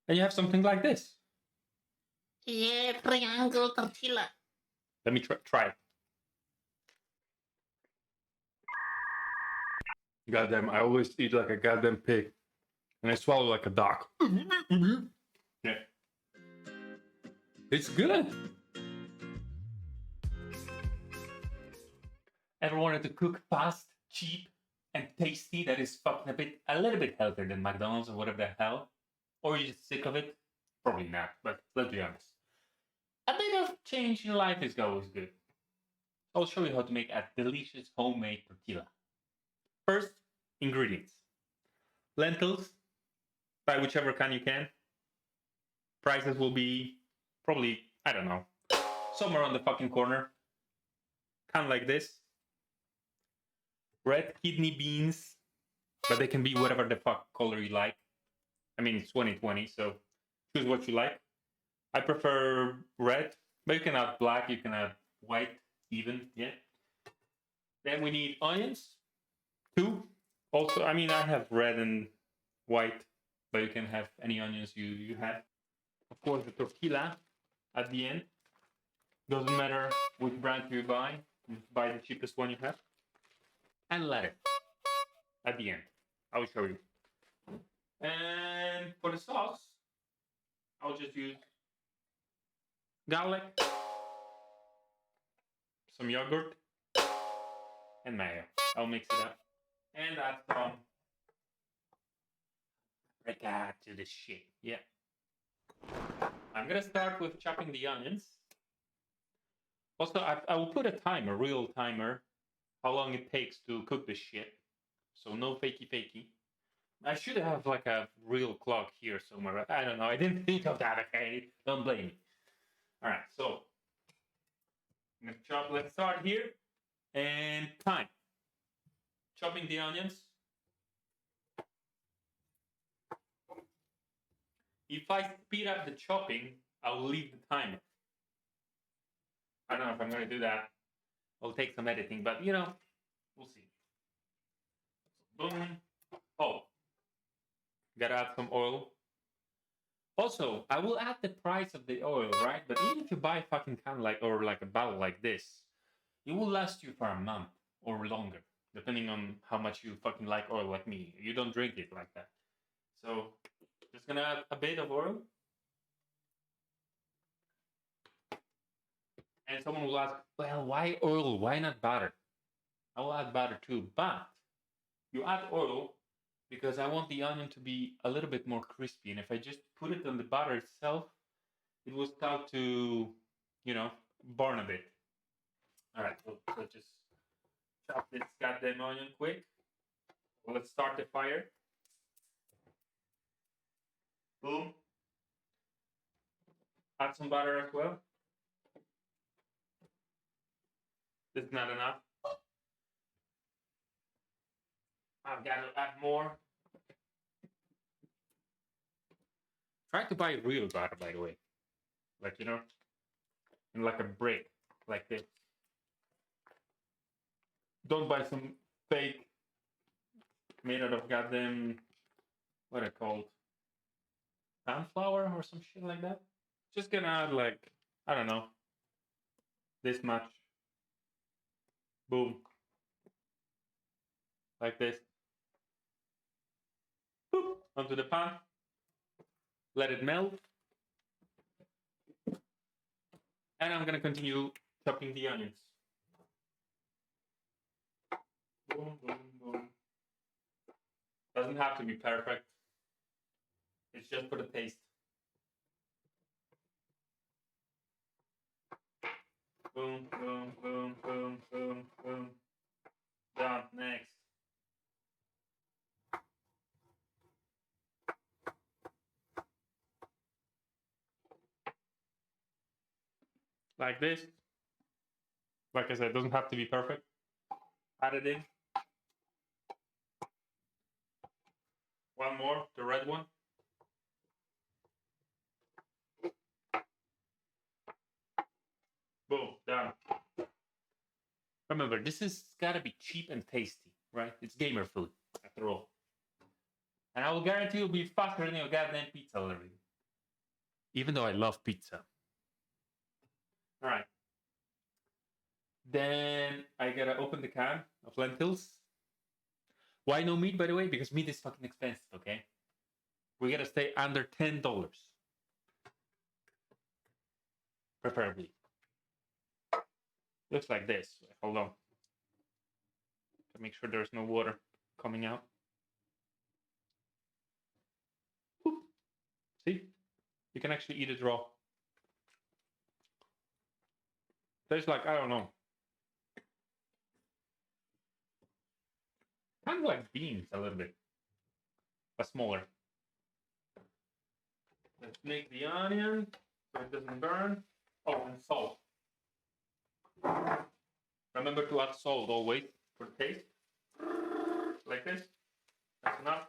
And you have something like this. Yeah, triangle tortilla. Let me try it. Goddamn, I always eat like a goddamn pig. And I swallow like a dog. Yeah. It's good. Ever wanted to cook fast, cheap, and tasty that is fucking a little bit healthier than McDonald's or whatever the hell? Or you're just sick of it? Probably not, but let's be honest. A bit of change in life is always good. I'll show you how to make a delicious homemade tortilla. First, ingredients. Lentils, buy whichever kind you can. Prices will be probably, I don't know, somewhere on the fucking corner. Kind of like this. Red kidney beans, but they can be whatever the fuck color you like. I mean, it's 2020, so choose what you like. I prefer red, but you can have black, you can have white, even, yeah. Then we need onions, 2. Also, I mean, I have red and white, but you can have any onions you have. Of course, the tortilla at the end. Doesn't matter which brand you buy, just buy the cheapest one you have. And lettuce at the end. I'll show you. And for the sauce, I'll just use garlic, some yogurt, and mayo. I'll mix it up and add some paprika to this shit. Yeah. I'm gonna start with chopping the onions. Also, I will put a timer, real timer, how long it takes to cook this shit. So no fakey. I should have like a real clock here somewhere. I don't know. I didn't think of that. Okay, don't blame me. All right, so I'm gonna chop. Let's start here. And time. Chopping the onions. If I speed up the chopping, I'll leave the timer. I don't know if I'm gonna do that. It'll take some editing, but you know, we'll see. Boom. Oh, gotta add some oil. Also, I will add the price of the oil, right? But even if you buy fucking can like or like a bottle like this, it will last you for a month or longer, depending on how much you fucking like oil like me. You don't drink it like that. So just gonna add a bit of oil. And someone will ask, well, why oil? Why not butter? I will add butter too, but you add oil because I want the onion to be a little bit more crispy. And if I just put it on the butter itself, it will start to, you know, burn a bit. All right, so just chop this goddamn onion quick. Well, let's start the fire. Boom. Add some butter as well. This is not enough. I've got to add more. Try to buy real butter, by the way. Like, you know, in like a brick, like this. Don't buy some fake made out of goddamn, what are called? Sunflower or some shit like that. Just gonna add like, I don't know, this much. Boom. Like this. Boop, onto the pan. Let it melt. And I'm gonna continue chopping the onions. Boom, boom, boom. Doesn't have to be perfect. It's just for the taste. Boom, boom, boom, boom, boom, boom. Done. Next. Like this. Like I said, it doesn't have to be perfect. Add it in. One more, the red one. Boom, done. Remember, this is gotta be cheap and tasty, right? It's gamer food, after all. And I will guarantee you'll be faster than your goddamn pizza delivery. even though I love pizza. All right. Then I gotta open the can of lentils. Why no meat, by the way? Because meat is fucking expensive, okay? We gotta stay under $10. Preferably. Looks like this. Hold on. To make sure there's no water coming out. Whoop. See? You can actually eat it raw. Tastes like, I don't know. Kind of like beans a little bit. But smaller. Let's make the onion so it doesn't burn. Oh, and salt. Remember to add salt always for the taste. Like this. That's enough.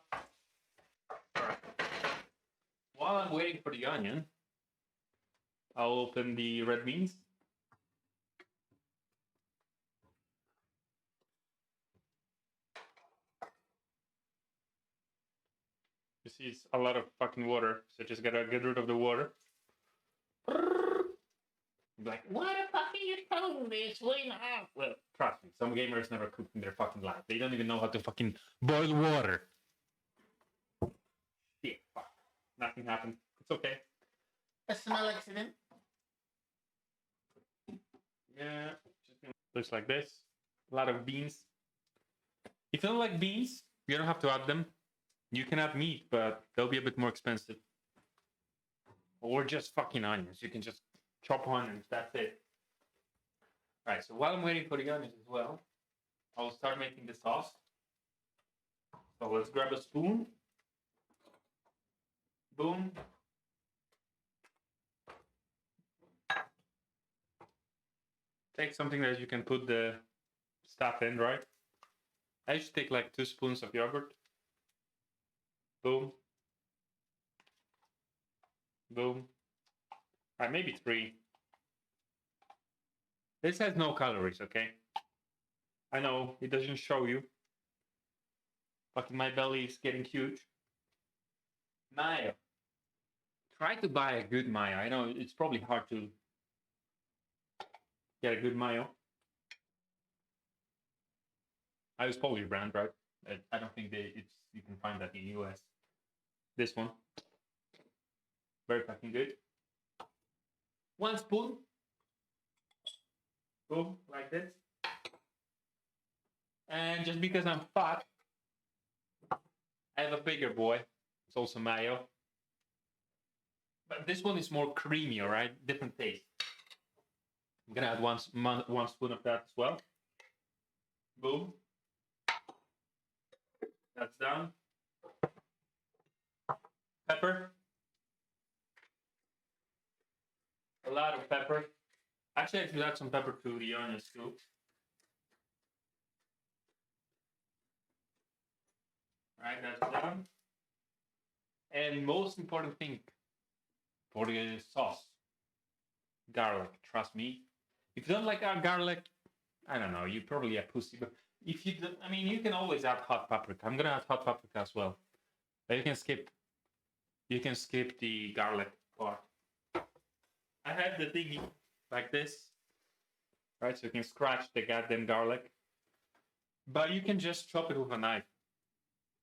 Alright. While I'm waiting for the onion, I'll open the red beans. You see, it's a lot of fucking water, so just gotta get rid of the water. Like, What the fuck are you telling me? It's way now. well, trust me, some gamers never cooked in their fucking life. They don't even know how to fucking boil water. Shit, fuck. Nothing happened. It's okay. A small accident. Yeah, looks like this. A lot of beans. If you don't like beans, you don't have to add them. You can add meat, but they'll be a bit more expensive. Or just fucking onions. You can just chop onions. That's it. All right. So while I'm waiting for the onions as well, I'll start making the sauce. So let's grab a spoon. Boom. Take something that you can put the stuff in, right? I should take like 2 spoons of yogurt. Boom. Boom. All right, maybe 3. This has no calories, okay? I know, it doesn't show you. Fucking my belly is getting huge. Mayo. Try to buy a good mayo. I know it's probably hard to get a good mayo. I use Polish brand, right? I don't think you can find that in the US. This one. Very fucking good. 1 spoon. Boom, like this. And just because I'm fat, I have a bigger boy. It's also mayo. But this one is more creamy, all right? Different taste. I'm gonna add 1 spoon of that as well. Boom. That's done. Pepper. A lot of pepper. Actually, I should add some pepper to the onions too. All right, that's done. And most important thing for the sauce, garlic. Trust me. If you don't like our garlic, I don't know. You're probably a pussy. But if you don't, I mean, you can always add hot paprika. I'm gonna add hot paprika as well. But you can skip. You can skip the garlic part. I have the thingy like this, right? So you can scratch the goddamn garlic. But you can just chop it with a knife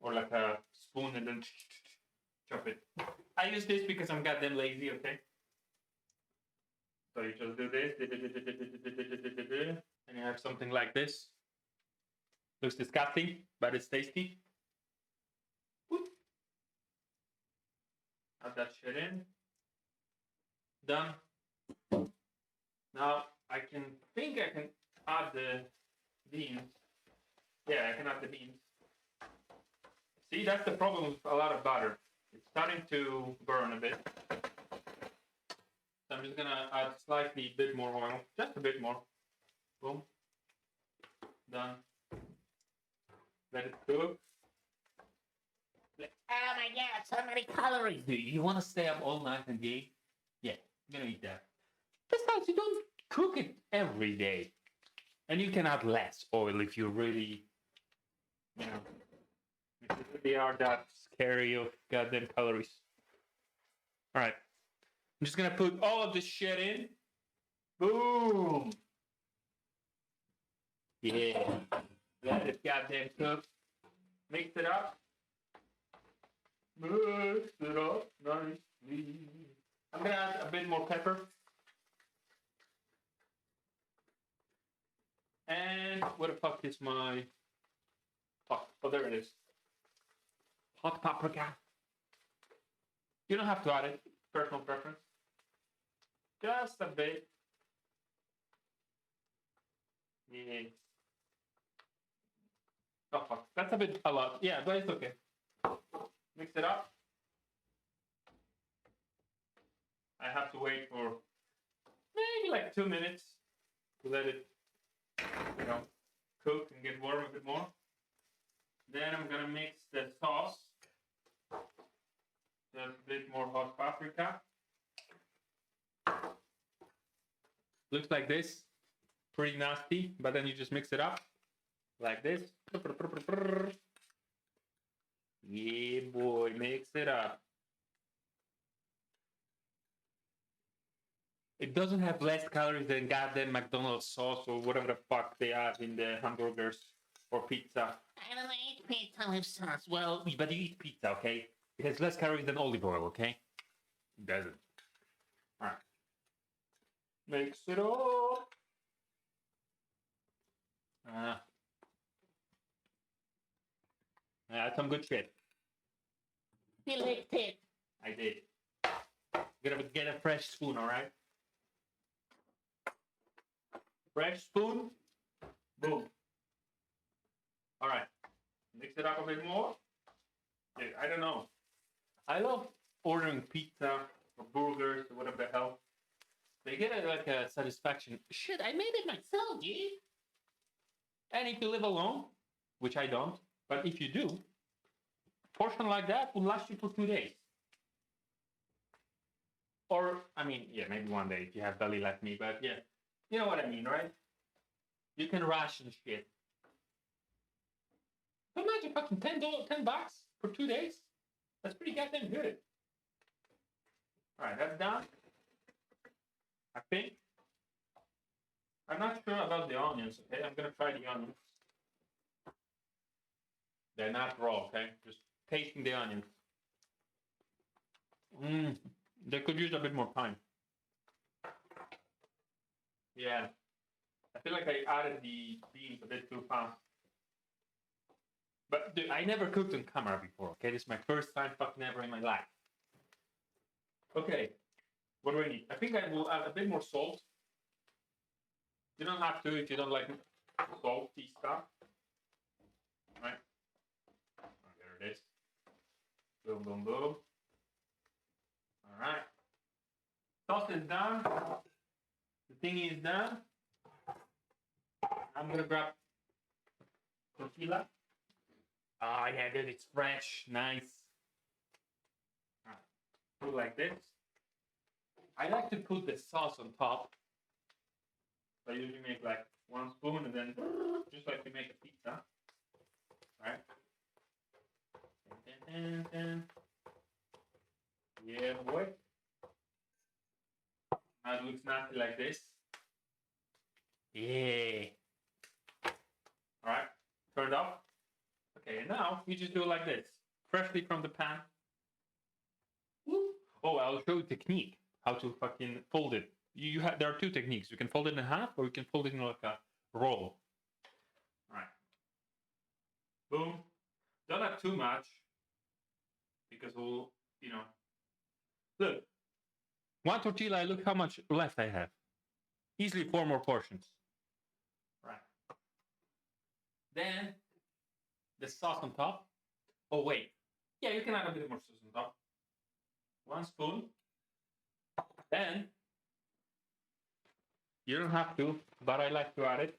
or like a spoon and then chop it. I use this because I'm goddamn lazy, okay? So you just do this, and you have something like this. Looks disgusting, but it's tasty. Whoop. Add that shit in. Done. Now I think I can add the beans. Yeah, I can add the beans. See, that's the problem with a lot of butter. It's starting to burn a bit. So I'm just gonna add slightly bit more oil, just a bit more. Boom. Done. Let it cook. Oh my god, so many calories. Do you want to stay up all night and game? Yeah, I'm gonna eat that. Besides, you don't cook it every day. And you can add less oil if you really, you know, if you really are that scary of goddamn calories. All right. I'm just gonna put all of this shit in. Boom. Yeah. Let it goddamn cook. Mix it up. Mix it up nicely. I'm gonna add a bit more pepper. And where the fuck is my fuck? Oh, there it is. Hot paprika. You don't have to add it. Personal preference. Just a bit. Yeah. Oh fuck. That's a lot. Yeah, but it's okay. Mix it up. I have to wait for maybe like 2 minutes to let it, cook and get warm a bit more. Then I'm gonna mix the sauce. Just a bit more hot paprika. Looks like this. Pretty nasty, but then you just mix it up like this. Yeah, boy, mix it up. It doesn't have less calories than goddamn McDonald's sauce or whatever the fuck they have in the hamburgers or pizza. I don't eat pizza with sauce. Well, but you eat pizza, okay? It has less calories than olive oil, okay? It doesn't. All right. Mix it up. That's some good shit. You licked it. I did. Get a fresh spoon, all right? Fresh spoon. Boom. All right. Mix it up a bit more. Dude, I don't know. I love ordering pizza or burgers or whatever the hell. They get a satisfaction. Shit, I made it myself, dude. And if you live alone, which I don't, but if you do, a portion like that will last you for 2 days. Or, I mean, yeah, maybe 1 day if you have belly like me, but yeah. You know what I mean, right? You can ration shit. Imagine fucking $10 for 2 days. That's pretty goddamn good. All right, that's done. I think. I'm not sure about the onions, okay? I'm gonna try the onions. They're not raw, okay? Just tasting the onions. They could use a bit more time. Yeah. I feel like I added the beans a bit too fast. But dude, I never cooked on camera before, okay? This is my first time fucking ever in my life. Okay. What do I need? I think I will add a bit more salt. You don't have to if you don't like salty stuff. Right? Oh, there it is. Boom, boom, boom. All right. Sauce is done. The thingy is done. I'm gonna grab tortilla. Oh yeah, dude, it's fresh, nice. All right. Put like this. I like to put the sauce on top. So I usually make like 1 spoon and then just like you make a pizza. Right? Yeah, boy. Now it looks nasty like this. Yeah. All right. Turned off. Okay, and now you just do it like this, freshly from the pan. Woo. Oh, I'll show you technique how to fucking fold it. You have there are 2 techniques. You can fold it in half, or you can fold it in like a roll. All right. Boom. Don't have too much because we'll, look. 1 tortilla. Look how much left I have. Easily 4 more portions. Right. Then the sauce on top. Oh wait. Yeah, you can add a bit more sauce on top. 1 spoon. Then you don't have to, but I like to add it.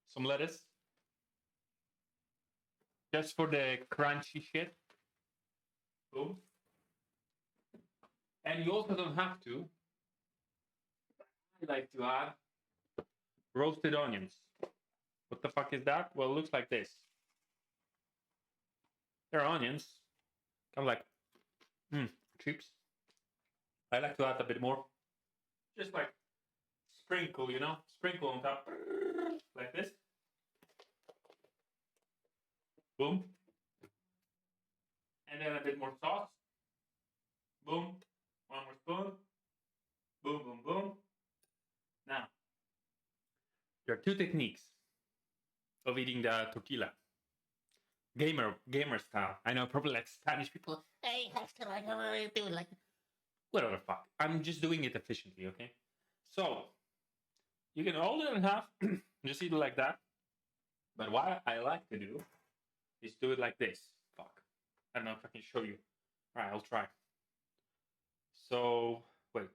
Some lettuce. Just for the crunchy shit. Boom. And you also don't have to. I like to add roasted onions. What the fuck is that? Well, it looks like this. They're onions. Kind of like chips. I like to add a bit more. Just like sprinkle, you know? Sprinkle on top. Like this. Boom. And then a bit more sauce. Boom. One more spoon. Boom, boom, boom. Now, there are two techniques of eating the tortilla. Gamer style. I know probably like Spanish people. Hey, have to like do it like Whatever the fuck. I'm just doing it efficiently, okay? So you can hold it in half, just eat it like that. But what I like to do is do it like this. Fuck. I don't know if I can show you. Alright, I'll try. So wait.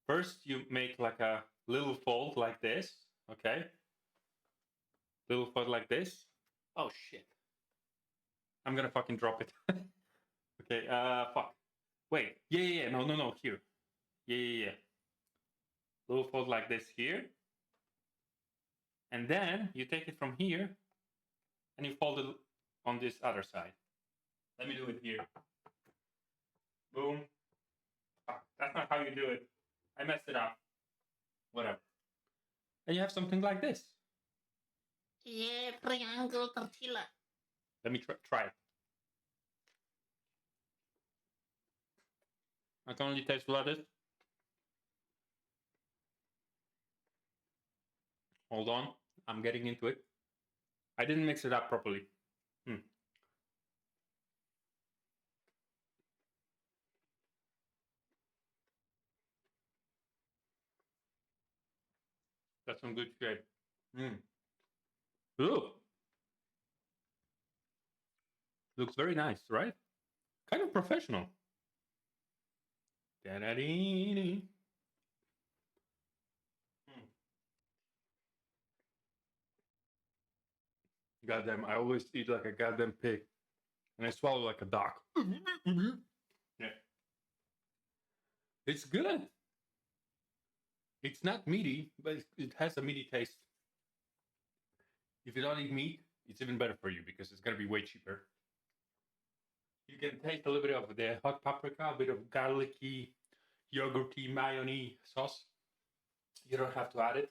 First you make like a little fold like this, okay? Little fold like this. Oh shit. I'm gonna fucking drop it. Okay, fuck. Wait. Yeah. No. Here. Yeah. Little fold like this here. And then you take it from here and you fold it on this other side. Let me do it here. Boom. Fuck. That's not how you do it. I messed it up. Whatever. And you have something like this. yeah, triangle tortilla. Let me try it. I can only taste lettuce. Hold on. I'm getting into it. I didn't mix it up properly. That's some good shit. Ooh. Looks very nice, right? Kind of professional. Da-da-dee-dee. Goddamn, I always eat like a goddamn pig. And I swallow like a dog. Yeah. It's good. It's not meaty, but it has a meaty taste. If you don't eat meat, it's even better for you because it's gonna be way cheaper. You can taste a little bit of the hot paprika, a bit of garlicky, yogurty, mayonnaise sauce. You don't have to add it.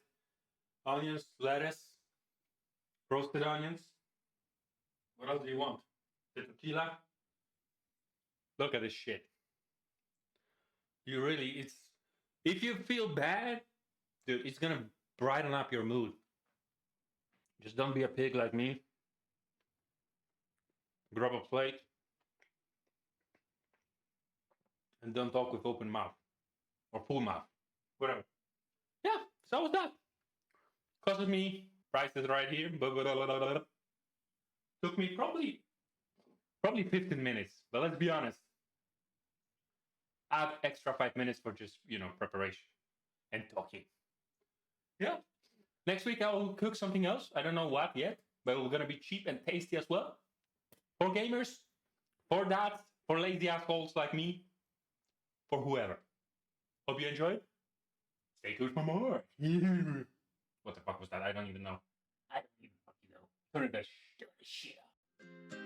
Onions, lettuce, roasted onions. What else do you want? The tortilla. Look at this shit. You really, it's, if you feel bad, dude, it's gonna brighten up your mood. Just don't be a pig like me. Grab a plate and don't talk with open mouth or full mouth, whatever. Yeah, so was that. Costed me, price is right here. Took me probably 15 minutes, but let's be honest. Add extra 5 minutes for just, preparation and talking. Yeah. Next week I'll cook something else. I don't know what yet, but it's gonna be cheap and tasty as well. For gamers, for dads, for lazy assholes like me, for whoever. Hope you enjoyed. Stay tuned for more. What the fuck was that? I don't even know. I don't even fucking know. Turn that shit up.